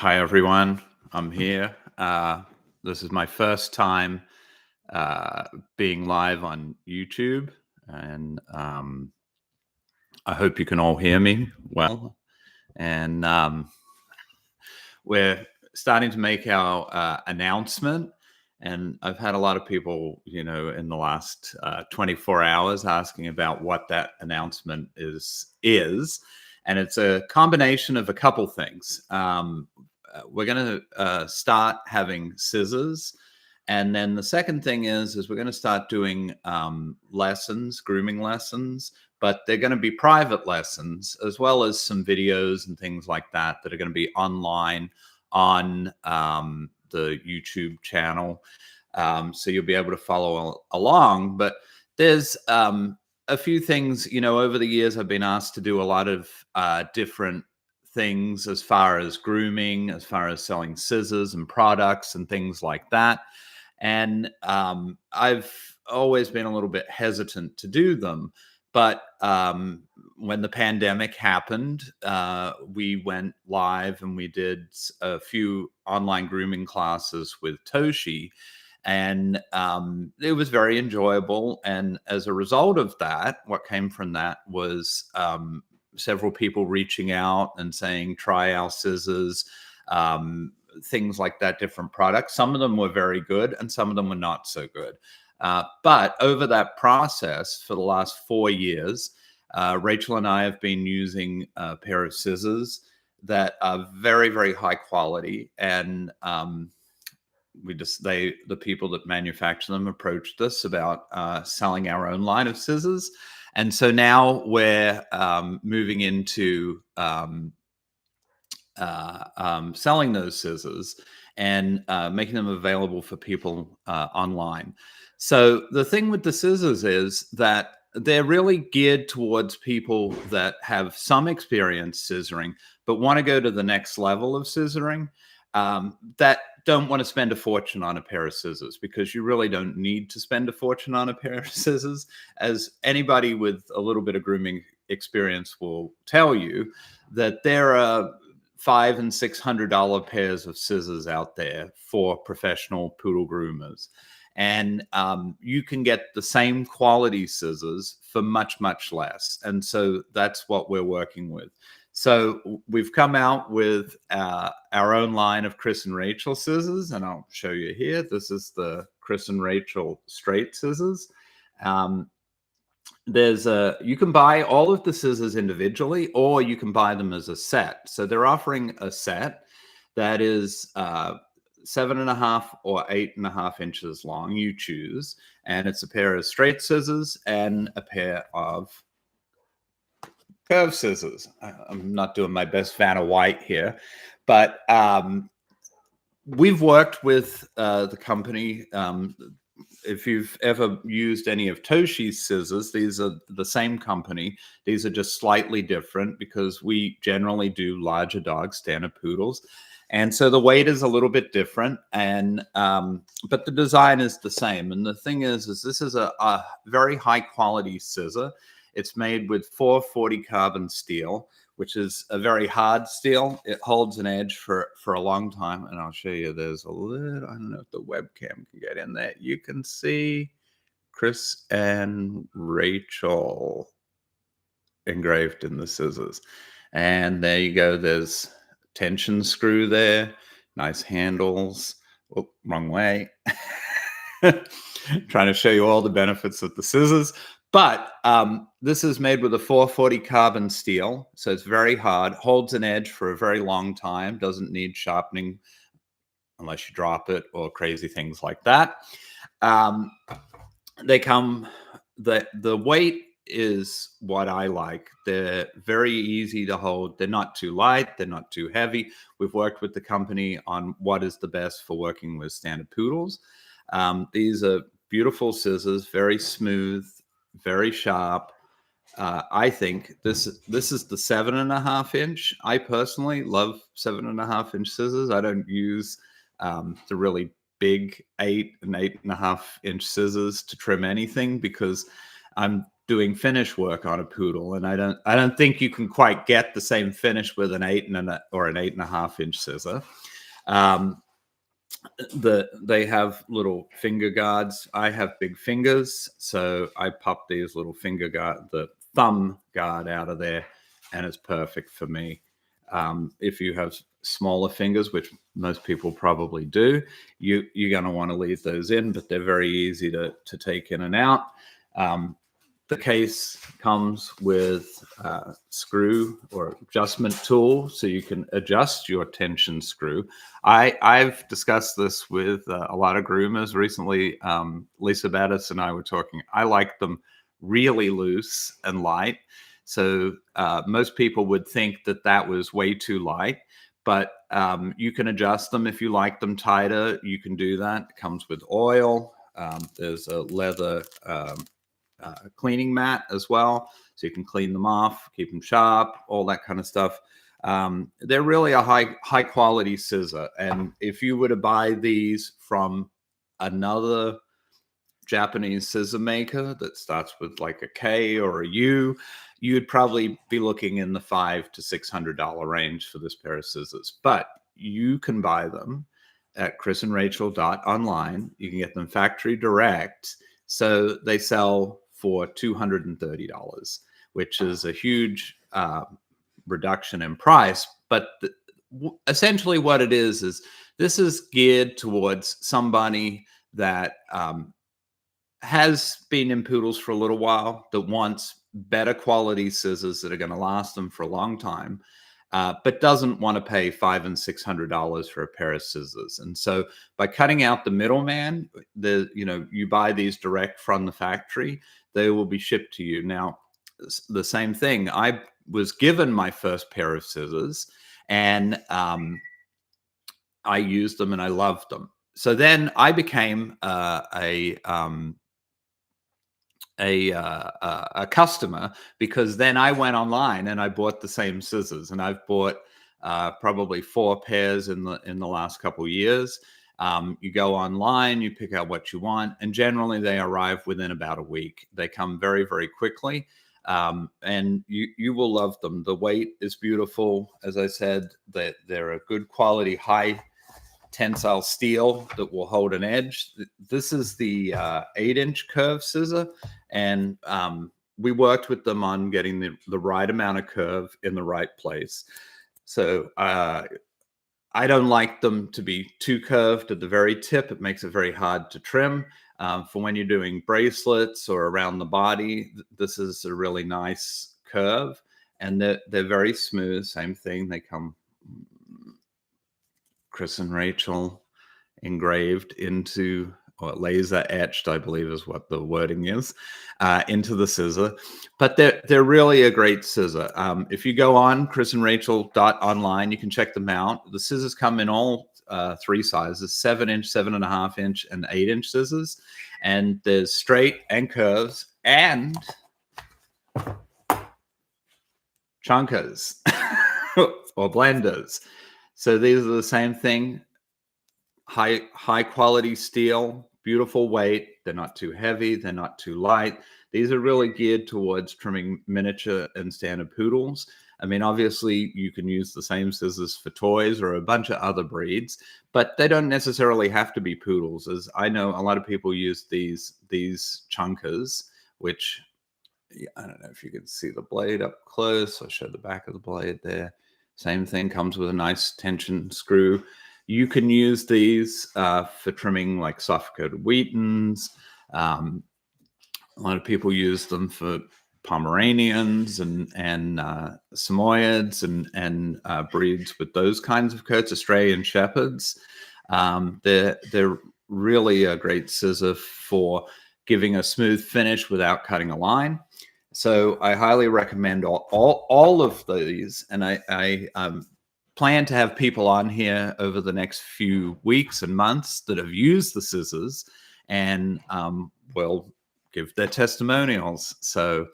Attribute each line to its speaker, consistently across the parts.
Speaker 1: Hi, everyone. I'm here. This is my first time being live on YouTube, and I hope you can all hear me well. And we're starting to make our announcement. And I've had a lot of people, in the last 24 hours asking about what that announcement is. And it's a combination of a couple things. We're going to start having scissors. And then the second thing is we're going to start doing lessons, grooming lessons, but they're going to be private lessons as well as some videos and things like that are going to be online on the YouTube channel. So you'll be able to follow along. But there's a few things, over the years, I've been asked to do a lot of different things as far as grooming, as far as selling scissors and products and things like that. And I've always been a little bit hesitant to do them. But when the pandemic happened, we went live and we did a few online grooming classes with Toshi. And it was very enjoyable. And as a result of that, what came from that was several people reaching out and saying, try our scissors, things like that, different products. Some of them were very good and some of them were not so good. But over that process for the last 4 years, Rachel and I have been using a pair of scissors that are very, very high quality. And the people that manufacture them approached us about selling our own line of scissors. And so now we're moving into selling those scissors and making them available for people online. So the thing with the scissors is that they're really geared towards people that have some experience scissoring, but want to go to the next level of scissoring, that don't want to spend a fortune on a pair of scissors, because you really don't need to spend a fortune on a pair of scissors. As anybody with a little bit of grooming experience will tell you, that there are $500 and $600 pairs of scissors out there for professional poodle groomers. And you can get the same quality scissors for much, much less. And so that's what we're working with. So we've come out with our own line of Chris and Rachel scissors, and I'll show you here. This is the Chris and Rachel straight scissors. You can buy all of the scissors individually, or you can buy them as a set. So they're offering a set that is 7.5 or 8.5 inches long. You choose, and it's a pair of straight scissors and a pair of curved scissors. I'm not doing my best Vanna White here, but we've worked with the company. If you've ever used any of Toshi's scissors, these are the same company. These are just slightly different because we generally do larger dogs, standard poodles. And so the weight is a little bit different, and but the design is the same. And the thing is this is a very high quality scissor. It's made with 440 carbon steel, which is a very hard steel. It holds an edge for a long time. And I'll show you, there's a little, I don't know if the webcam can get in there. You can see Chris and Rachel engraved in the scissors. And there you go. There's tension screw there. Nice handles. Oh, wrong way. Trying to show you all the benefits of the scissors. But this is made with a 440 carbon steel, so it's very hard, holds an edge for a very long time, doesn't need sharpening unless you drop it or crazy things like that. The weight is what I like. They're very easy to hold. They're not too light. They're not too heavy. We've worked with the company on what is the best for working with standard poodles. These are beautiful scissors, very smooth, very sharp. I think this is the 7.5 inch. I personally love 7.5 inch scissors. I don't use the really big 8 and 8.5 inch scissors to trim anything, because I'm doing finish work on a poodle, and I don't think you can quite get the same finish with an 8.5 inch scissor. Um, they have little finger guards. I have big fingers, so I pop these little the thumb guard out of there, and it's perfect for me. If you have smaller fingers, which most people probably do, you're going to want to leave those in, but they're very easy to take in and out. The case comes with a screw or adjustment tool, so you can adjust your tension screw. I've discussed this with a lot of groomers recently. Lisa Bettis and I were talking. I like them really loose and light. So most people would think that that was way too light, but you can adjust them if you like them tighter. You can do that. It comes with oil. There's a leather cleaning mat as well, so you can clean them off, keep them sharp, all that kind of stuff. They're really a high quality scissor, and if you were to buy these from another Japanese scissor maker that starts with like a K or a U, you'd probably be looking in the $500 to $600 range for this pair of scissors. But you can buy them at ChrisAndRachel.online. You can get them factory direct, so they sell for $230, which is a huge reduction in price. But essentially what it is this is geared towards somebody that has been in poodles for a little while, that wants better quality scissors that are going to last them for a long time, but doesn't want to pay $500 and $600 for a pair of scissors. And so by cutting out the middleman, you buy these direct from the factory, they will be shipped to you. Now, the same thing, I was given my first pair of scissors, and I used them and I loved them. So then I became a customer, because then I went online and I bought the same scissors, and I've bought probably 4 pairs in the last couple of years. You go online, you pick out what you want, and generally they arrive within about a week. They come very, very quickly, and you will love them. The weight is beautiful. As I said, that they're a good quality, high tensile steel that will hold an edge. This is the 8-inch curve scissor, and we worked with them on getting the right amount of curve in the right place. So I don't like them to be too curved at the very tip. It makes it very hard to trim. For when you're doing bracelets or around the body, this is a really nice curve, and they're very smooth. Same thing. They come Chris and Rachel engraved into, or laser etched, I believe is what the wording is, into the scissor. But they're really a great scissor. If you go on ChrisAndRachel.online, you can check them out. The scissors come in all 3 sizes: 7-inch, 7.5-inch, and 8-inch scissors. And there's straight and curves and chunkers or blenders. So these are the same thing. High quality steel, beautiful weight. They're not too heavy. They're not too light. These are really geared towards trimming miniature and standard poodles. I mean, obviously you can use the same scissors for toys or a bunch of other breeds, but they don't necessarily have to be poodles. As I know, a lot of people use these chunkers, which I don't know if you can see the blade up close. I'll show the back of the blade there. Same thing, comes with a nice tension screw. You can use these for trimming like soft-coated Wheatons. A lot of people use them for Pomeranians and Samoyeds and breeds with those kinds of coats, Australian Shepherds. They're really a great scissor for giving a smooth finish without cutting a line. So I highly recommend all of these, and I plan to have people on here over the next few weeks and months that have used the scissors and will give their testimonials. So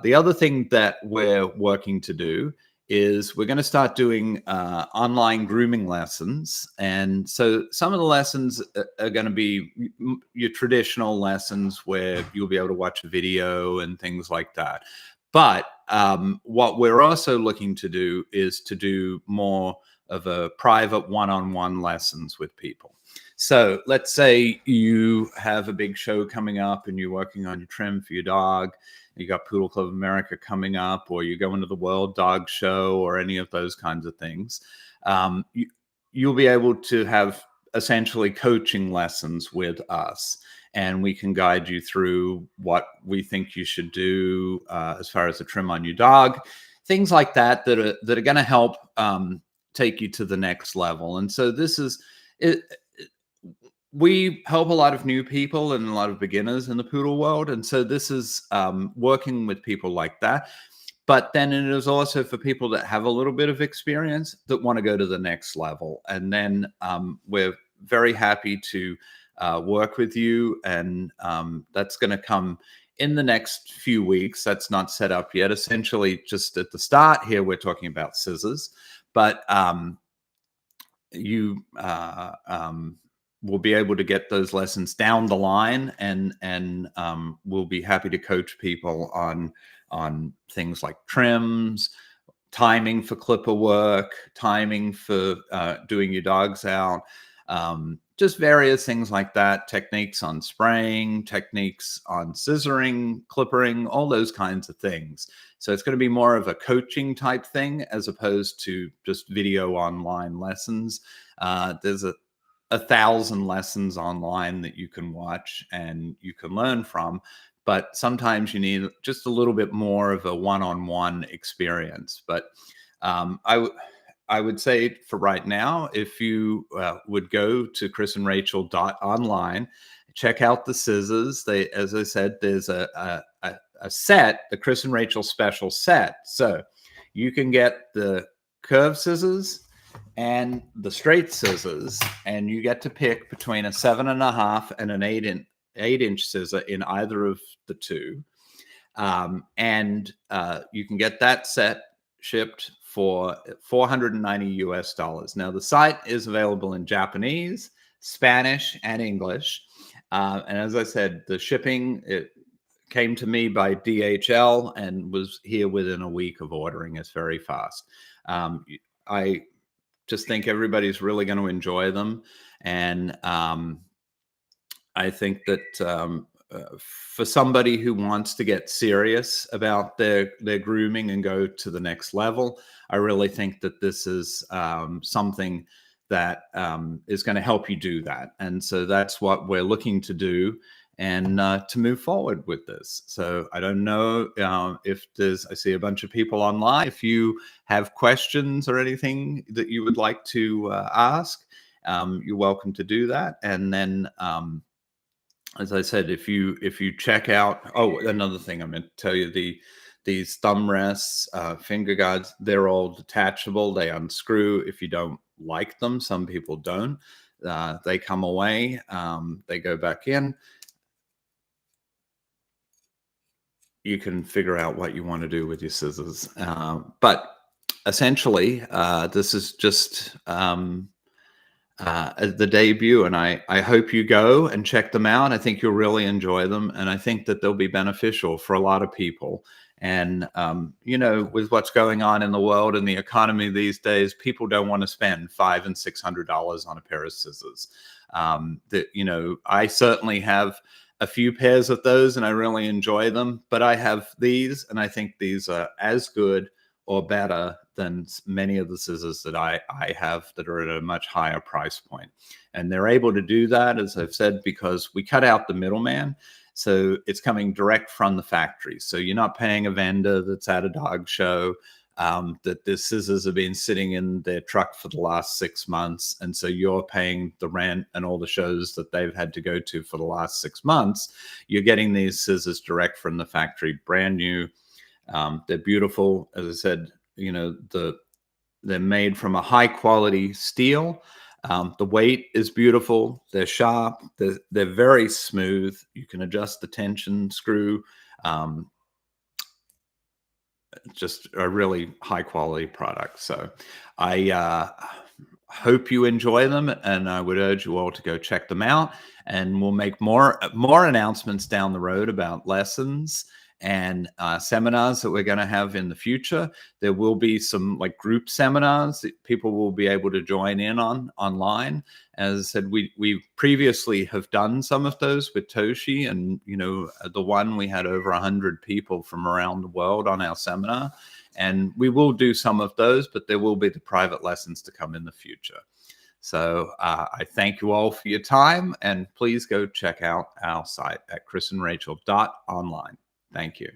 Speaker 1: the other thing that we're working to do is we're going to start doing online grooming lessons. And so some of the lessons are going to be your traditional lessons where you'll be able to watch a video and things like that. But what we're also looking to do is to do more of a private one-on-one lessons with people. So let's say you have a big show coming up and you're working on your trim for your dog. You got Poodle Club of America coming up, or you go into the World Dog Show, or any of those kinds of things. You'll be able to have essentially coaching lessons with us, and we can guide you through what we think you should do as far as the trim on your dog, things like that that are going to help take you to the next level. And so this is it. We help a lot of new people and a lot of beginners in the poodle world. And so this is working with people like that. But then it is also for people that have a little bit of experience that want to go to the next level. And then we're very happy to work with you. And that's going to come in the next few weeks. That's not set up yet. Essentially, just at the start here, we're talking about scissors. But you will be able to get those lessons down the line, and we'll be happy to coach people on things like trims, timing for clipper work, timing for doing your dogs out, just various things like that, techniques on spraying, techniques on scissoring, clippering, all those kinds of things. So it's going to be more of a coaching type thing as opposed to just video online lessons. There's 1,000 lessons online that you can watch and you can learn from, but sometimes you need just a little bit more of a one-on-one experience. But I would say for right now, if you would go to ChrisAndRachel.online, check out the scissors. They, as I said, there's a set, the Chris and Rachel special set. So you can get the curved scissors and the straight scissors, and you get to pick between a 7.5 and an 8-inch scissor in either of the two. And you can get that set shipped for $490 US. Now, the site is available in Japanese, Spanish, and English. And as I said, the shipping, it came to me by DHL and was here within a week of ordering. It's very fast. I just think everybody's really going to enjoy them. And I think that for somebody who wants to get serious about their grooming and go to the next level, I really think that this is something that is going to help you do that. And so that's what we're looking to do, and to move forward with this. So I don't know if I see a bunch of people online. If you have questions or anything that you would like to ask, you're welcome to do that. And then, as I said, if you check out, another thing I meant to tell you, these thumb rests, finger guards, they're all detachable. They unscrew if you don't like them. Some people don't. They come away. They go back in. You can figure out what you want to do with your scissors. But essentially, this is just the debut, and I hope you go and check them out. I think you'll really enjoy them, and I think that they'll be beneficial for a lot of people. And with what's going on in the world and the economy these days, people don't want to spend $500 and $600 on a pair of scissors. I certainly have a few pairs of those, and I really enjoy them. But I have these, and I think these are as good or better than many of the scissors that I have that are at a much higher price point. And they're able to do that, as I've said, because we cut out the middleman. So it's coming direct from the factory. So you're not paying a vendor that's at a dog show, that the scissors have been sitting in their truck for the last 6 months. And so you're paying the rent and all the shows that they've had to go to for the last 6 months. You're getting these scissors direct from the factory, brand new. They're beautiful. As I said, they're made from a high quality steel. The weight is beautiful. They're sharp. They're very smooth. You can adjust the tension screw. just a really high quality product. So I hope you enjoy them, and I would urge you all to go check them out. And we'll make more announcements down the road about lessons and seminars that we're going to have in the future. There will be some like group seminars that people will be able to join in on online. As I said, we previously have done some of those with Toshi, and the one we had over 100 people from around the world on our seminar, and we will do some of those, but there will be the private lessons to come in the future. So I thank you all for your time, and please go check out our site at ChrisAndRachel.online. Thank you.